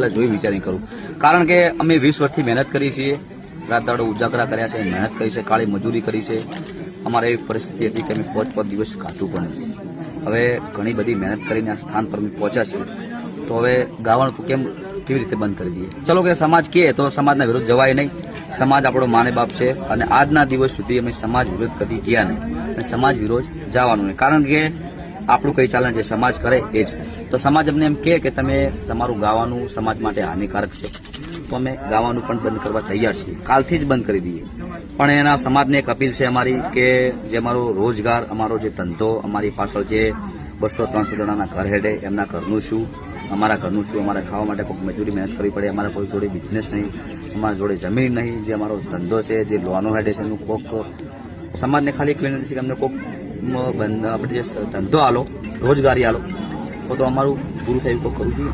જોઈ વિચારી કરું, કારણ કે અમે 20 વર્ષથી મહેનત કરી છીએ, રાત દાડો ઉજાગરા કર્યા છે, મહેનત કરી છે, કાળી મજૂરી કરી છે. અમારે એવી પરિસ્થિતિ હતી કે અમે 5 દિવસ ખાધું પણ નથી. હવે ઘણી બધી મહેનત કરીને આ સ્થાન પર અમે પહોંચ્યા છીએ, તો હવે ગાવાનું તો કેવી રીતે બંધ કરી દઈએ? ચલો કે સમાજ કહે તો સમાજના વિરુદ્ધ જવાય નહીં. સમાજ આપણો માને બાપ છે અને આજના દિવસ સુધી અમે સમાજ વિરુદ્ધ કદી ગયા નહીં અને સમાજ વિરોધ જવાનું નહીં, કારણ કે આપણું કઈ ચાલે જે સમાજ કરે એ જ. તો સમાજ અમને એમ કહે કે તમે તમારું ગાવાનું સમાજ માટે હાનિકારક છે, તો અમે ગાવાનું પણ બંધ કરવા તૈયાર છીએ, કાલથી જ બંધ કરી દઈએ. પણ એના સમાજને એક અપીલ છે અમારી કે જે અમારો રોજગાર, અમારો જે ધંધો, અમારી પાછળ જે 200-300 જણાના ઘર હેડે, એમના ઘરનું શું, અમારા ઘરનું શું, અમારે ખાવા માટે કોઈ મજૂરી મહેનત કરવી પડે, અમારા કોઈ જોડે બિઝનેસ નહીં, અમારા જોડે જમીન નહીં, જે અમારો ધંધો છે, જે લોનો હેડે છે, એનું કોક સમાજને ખાલી એક વિનંતી છે કે અમને કોક આપણે જે ધંધો આલો, રોજગારી આલો, તો અમારું પૂરું થયું તો કરવું જોઈએ.